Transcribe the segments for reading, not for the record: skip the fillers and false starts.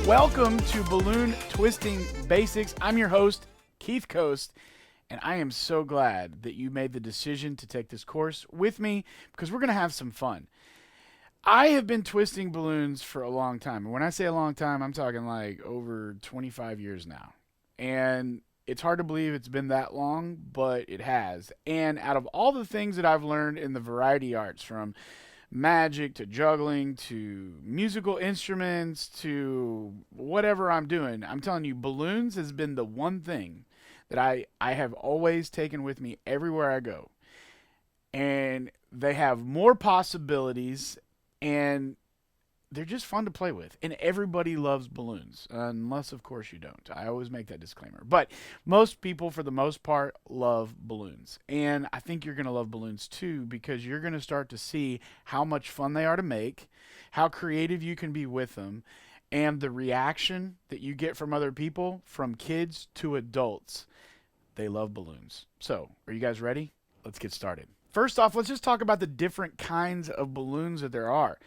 Welcome to Balloon Twisting Basics. I'm your host, Keith Coast, and I am so glad that you made the decision to take this course with me because we're going to have some fun. I have been twisting balloons for a long time. And when I say a long time, I'm talking like over 25 years now. And it's hard to believe it's been that long, but it has. And out of all the things that I've learned in the variety arts, from magic to juggling to musical instruments to whatever I'm doing, I'm telling you, balloons has been the one thing that I have always taken with me everywhere I go. And they have more possibilities, and they're just fun to play with. And everybody loves balloons, unless, of course, you don't. I always make that disclaimer. But most people, for the most part, love balloons. And I think you're going to love balloons too, because you're going to start to see how much fun they are to make, how creative you can be with them, and the reaction that you get from other people, from kids to adults. They love balloons. So, are you guys ready? Let's get started. First off, let's just talk about the different kinds of balloons that there are.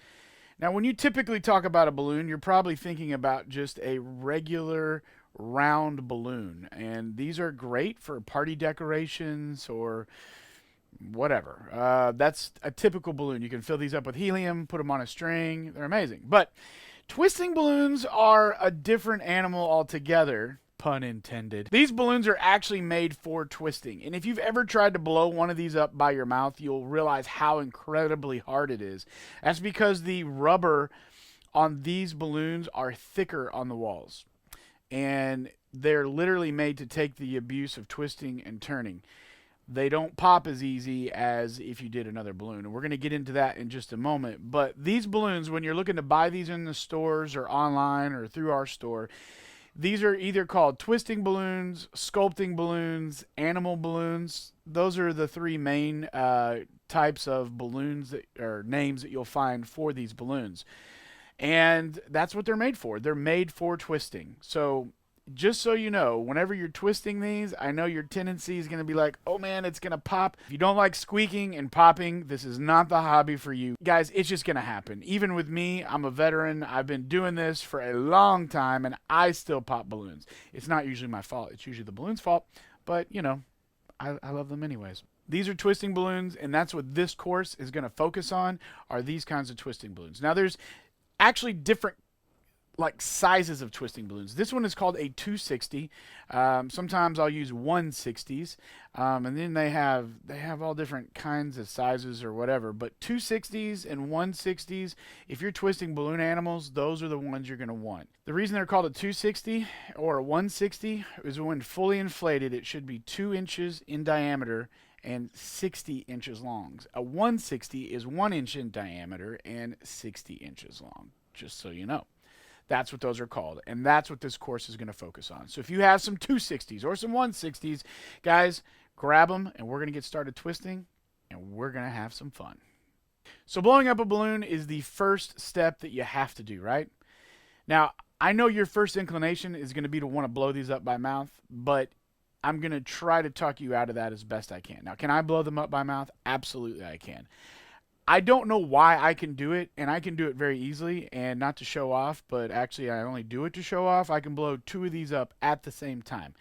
Now, when you typically talk about a balloon, you're probably thinking about just a regular round balloon. And these are great for party decorations or whatever. That's a typical balloon. You can fill these up with helium, put them on a string. They're amazing. But twisting balloons are a different animal altogether. Pun intended. These balloons are actually made for twisting. And if you've ever tried to blow one of these up by your mouth, you'll realize how incredibly hard it is. That's because the rubber on these balloons are thicker on the walls. And they're literally made to take the abuse of twisting and turning. They don't pop as easy as if you did another balloon. And we're going to get into that in just a moment. But these balloons, when you're looking to buy these in the stores or online or through our store, these are either called twisting balloons, sculpting balloons, animal balloons. Those are the three main types of balloons that or names that you'll find for these balloons. And that's what they're made for. They're made for twisting. So just so you know, whenever you're twisting these, I know your tendency is going to be like, oh man, it's going to pop. If you don't like squeaking and popping, this is not the hobby for you. Guys, it's just going to happen. Even with me, I'm a veteran. I've been doing this for a long time, and I still pop balloons. It's not usually my fault. It's usually the balloon's fault. But, you know, I love them anyways. These are twisting balloons, and that's what this course is going to focus on, are these kinds of twisting balloons. Now, there's actually different sizes of twisting balloons. This one is called a 260. Sometimes I'll use 160s, and then they have all different kinds of sizes or whatever. But 260s and 160s, if you're twisting balloon animals, those are the ones you're going to want. The reason they're called a 260 or a 160 is when fully inflated, it should be 2 inches in diameter and 60 inches long. A 160 is 1 inch in diameter and 60 inches long, just so you know. That's what those are called, and that's what this course is going to focus on. So if you have some 260s or some 160s, guys, grab them, and we're going to get started twisting, and we're going to have some fun. So blowing up a balloon is the first step that you have to do, right? Now, I know your first inclination is going to be to want to blow these up by mouth, but I'm going to try to talk you out of that as best I can. Now, can I blow them up by mouth? Absolutely, I can. I don't know why I can do it, and I can do it very easily, and not to show off, but actually I only do it to show off. I can blow 2 of these up at the same time.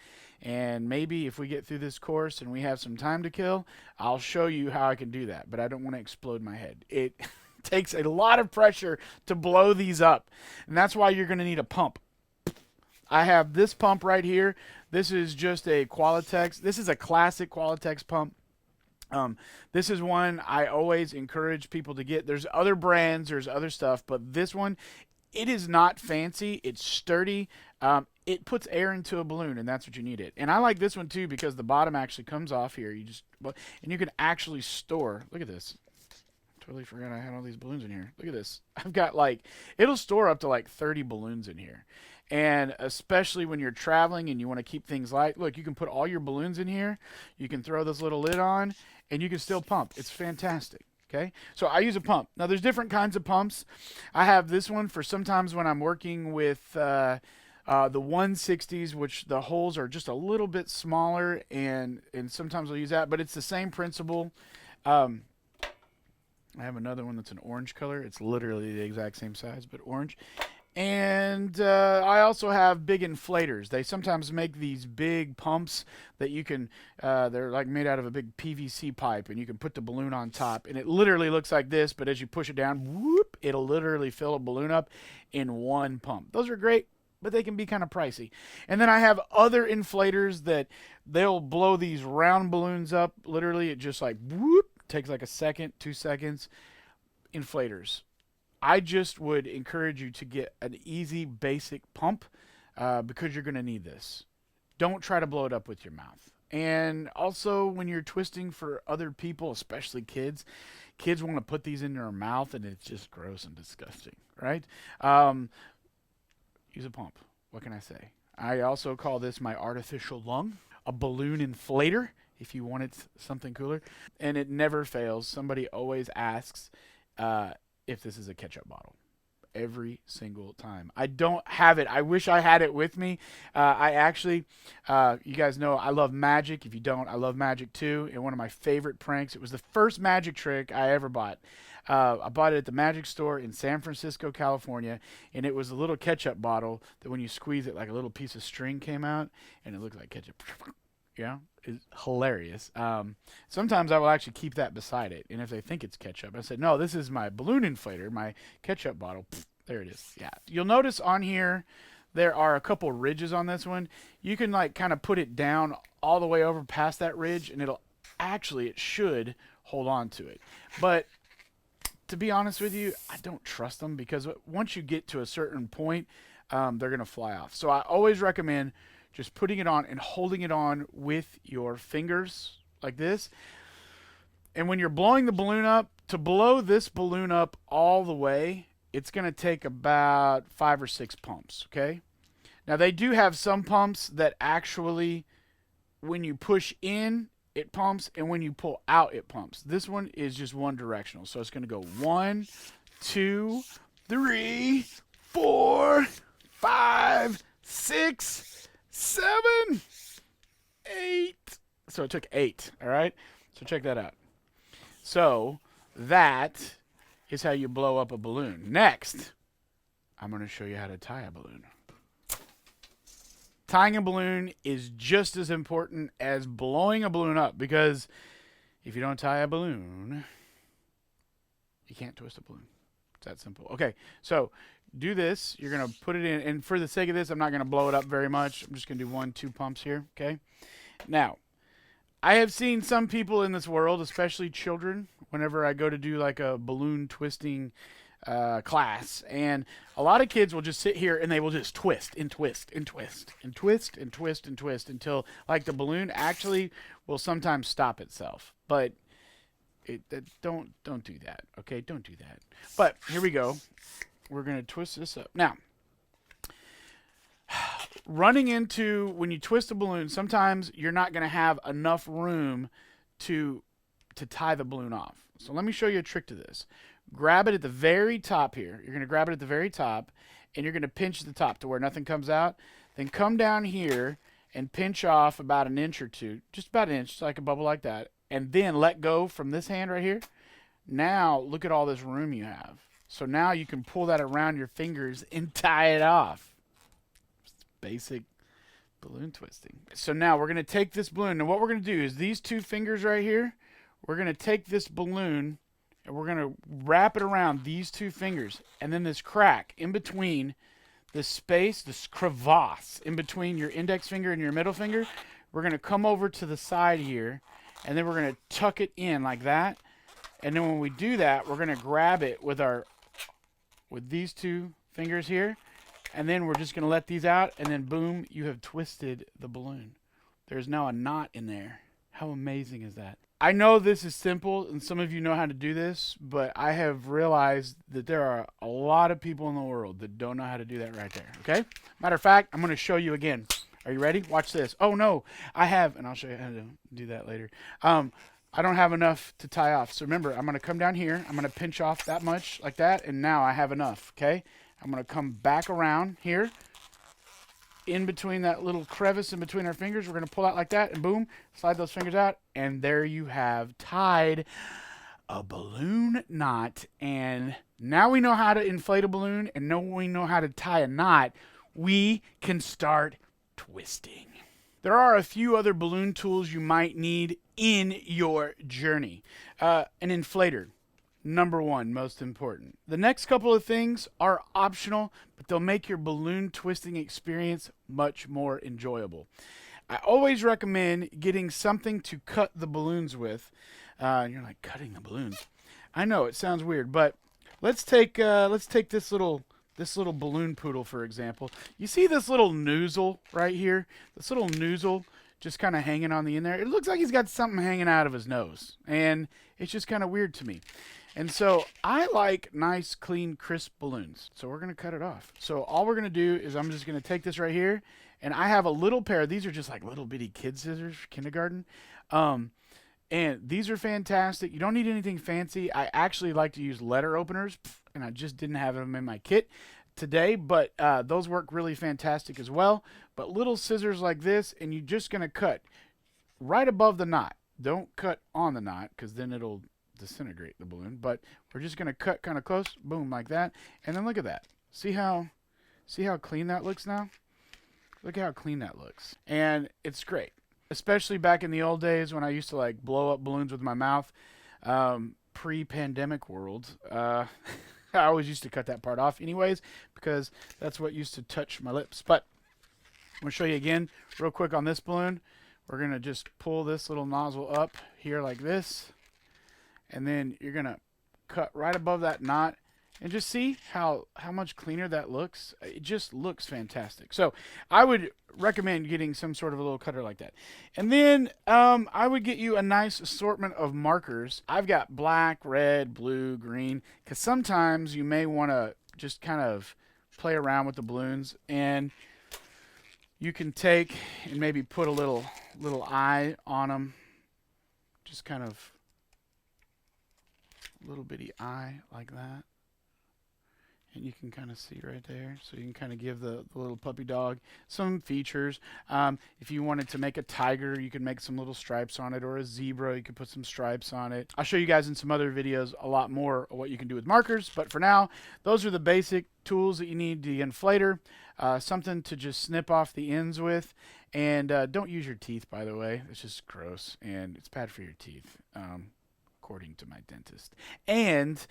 And maybe if we get through this course and we have some time to kill, I'll show you how I can do that, but I don't want to explode my head. It takes a lot of pressure to blow these up, and that's why you're going to need a pump. I have this pump right here. This is just a Qualitex. This is a classic Qualitex pump. This is one I always encourage people to get. There's other brands, there's other stuff, but this one, it is not fancy. It's sturdy. It puts air into a balloon, and that's what you need it. And I like this one too because the bottom actually comes off here. And you can actually store. Look at this. Totally forgot I had all these balloons in here. Look at this. I've got it'll store up to 30 balloons in here. And especially when you're traveling and you want to keep things light, look, you can put all your balloons in here. You can throw this little lid on, and you can still pump. It's fantastic. Okay, so I use a pump. Now, there's different kinds of pumps. I have this one for sometimes when I'm working with the 160s, which the holes are just a little bit smaller, and sometimes I'll use that, but it's the same principle. I have another one that's an orange color. It's literally the exact same size, but orange. And I also have big inflators. They sometimes make these big pumps that you can, they're like made out of a big PVC pipe, and you can put the balloon on top. And it literally looks like this, but as you push it down, whoop, it'll literally fill a balloon up in one pump. Those are great, but they can be kind of pricey. And then I have other inflators that they'll blow these round balloons up. Literally, it just like whoop, takes like a second, 2 seconds. Inflators. I just would encourage you to get an easy, basic pump because you're going to need this. Don't try to blow it up with your mouth. And also, when you're twisting for other people, especially kids, kids want to put these in their mouth, and it's just gross and disgusting, right? Use a pump. What can I say? I also call this my artificial lung, a balloon inflator, if you wanted something cooler. And it never fails. Somebody always asks, if this is a ketchup bottle every single time. I don't have it. I wish I had it with me. I actually, you guys know I love magic. If you don't, I love magic too. And one of my favorite pranks, it was the first magic trick I ever bought. I bought it at the magic store in San Francisco, California, and it was a little ketchup bottle that when you squeeze it, like a little piece of string came out, and it looked like ketchup. Yeah, it's hilarious. Sometimes I will actually keep that beside it, and if they think it's ketchup, I said, no, this is my balloon inflator, my ketchup bottle. Pfft, there it is. Yeah, you'll notice on here there are a couple ridges on this one. You can like kind of put it down all the way over past that ridge, and it should hold on to it. But to be honest with you, I don't trust them because once you get to a certain point, they're gonna fly off. So I always recommend just putting it on and holding it on with your fingers like this. And when you're blowing the balloon up, to blow this balloon up all the way, it's going to take about 5 or 6 pumps, okay? Now, they do have some pumps that actually, when you push in, it pumps, and when you pull out, it pumps. This one is just one directional. So it's going to go 1, 2, 3, 4, 5, 6, 7, 8. So it took 8. All right. So check that out. So that is how you blow up a balloon. Next, I'm going to show you how to tie a balloon. Tying a balloon is just as important as blowing a balloon up because if you don't tie a balloon, you can't twist a balloon. It's that simple. Okay. So do this. You're going to put it in. And for the sake of this, I'm not going to blow it up very much. I'm just going to do 1, 2 pumps here. Okay. Now, I have seen some people in this world, especially children, whenever I go to do like a balloon twisting class. And a lot of kids will just sit here and they will just twist and twist and twist and twist and twist and twist until like the balloon actually will sometimes stop itself. But don't do that. Okay. Don't do that. But here we go. We're going to twist this up. Now, running into, when you twist a balloon, sometimes you're not going to have enough room to tie the balloon off. So let me show you a trick to this. Grab it at the very top here. You're going to grab it at the very top, and you're going to pinch the top to where nothing comes out. Then come down here and pinch off about 1 inch or 2, just about 1 inch, like a bubble like that, and then let go from this hand right here. Now, look at all this room you have. So now you can pull that around your fingers and tie it off. Just basic balloon twisting. So now we're going to take this balloon, and what we're going to do is these 2 fingers right here, we're going to take this balloon and we're going to wrap it around these 2 fingers, and then this crack in between, this space, this crevasse in between your index finger and your middle finger, we're going to come over to the side here, and then we're going to tuck it in like that. And then when we do that, we're going to grab it with these 2 fingers here, and then we're just going to let these out, and then boom, you have twisted the balloon. There's now a knot in there. How amazing is that? I know this is simple, and some of you know how to do this, but I have realized that there are a lot of people in the world that don't know how to do that right there, okay? Matter of fact, I'm going to show you again. Are you ready? Watch this. Oh, no, I have, and I'll show you how to do that later. I don't have enough to tie off. So remember, I'm going to come down here. I'm going to pinch off that much like that, and now I have enough, okay? I'm going to come back around here in between that little crevice in between our fingers. We're going to pull out like that, and boom, slide those fingers out, and there you have tied a balloon knot. And Now we know how to inflate a balloon, and now we know how to tie a knot. We can start twisting. There are a few other balloon tools you might need in your journey. An inflator, number one, most important. The next couple of things are optional, but they'll make your balloon twisting experience much more enjoyable. I always recommend getting something to cut the balloons with. You're like, cutting the balloons? I know it sounds weird, but let's take this little balloon poodle, for example. You see this little noozle right here? This little noozle just kind of hanging on the end there. It looks like he's got something hanging out of his nose, and it's just kind of weird to me. And so I like nice, clean, crisp balloons. So we're going to cut it off. So all we're going to do is I'm just going to take this right here, and I have a little pair. These are just like little bitty kid scissors for kindergarten. And these are fantastic. You don't need anything fancy. I actually like to use letter openers, and I just didn't have them in my kit today, but those work really fantastic as well. But little scissors like this, and you're just going to cut right above the knot. Don't cut on the knot, because then it'll disintegrate the balloon. But we're just going to cut kind of close, boom, like that. And then look at that. See how clean that looks now? Look how clean that looks. And it's great. Especially back in the old days when I used to like blow up balloons with my mouth, pre-pandemic world. I always used to cut that part off anyways, because that's what used to touch my lips. But I'm going to show you again real quick on this balloon. We're going to just pull this little nozzle up here like this. And then you're going to cut right above that knot. And just see how much cleaner that looks. It just looks fantastic. So I would recommend getting some sort of a little cutter like that. And then I would get you a nice assortment of markers. I've got black, red, blue, green, because sometimes you may want to just kind of play around with the balloons. And you can take and maybe put a little eye on them. Just kind of a little bitty eye like that. And you can kind of see right there. So you can kind of give the little puppy dog some features. If you wanted to make a tiger, you could make some little stripes on it. Or a zebra, you could put some stripes on it. I'll show you guys in some other videos a lot more of what you can do with markers. But for now, those are the basic tools that you need. The inflator, something to just snip off the ends with. And don't use your teeth, by the way. It's just gross. And it's bad for your teeth. According to my dentist. And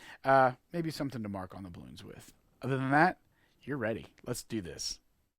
maybe something to mark on the balloons with. Other than that, you're ready. Let's do this.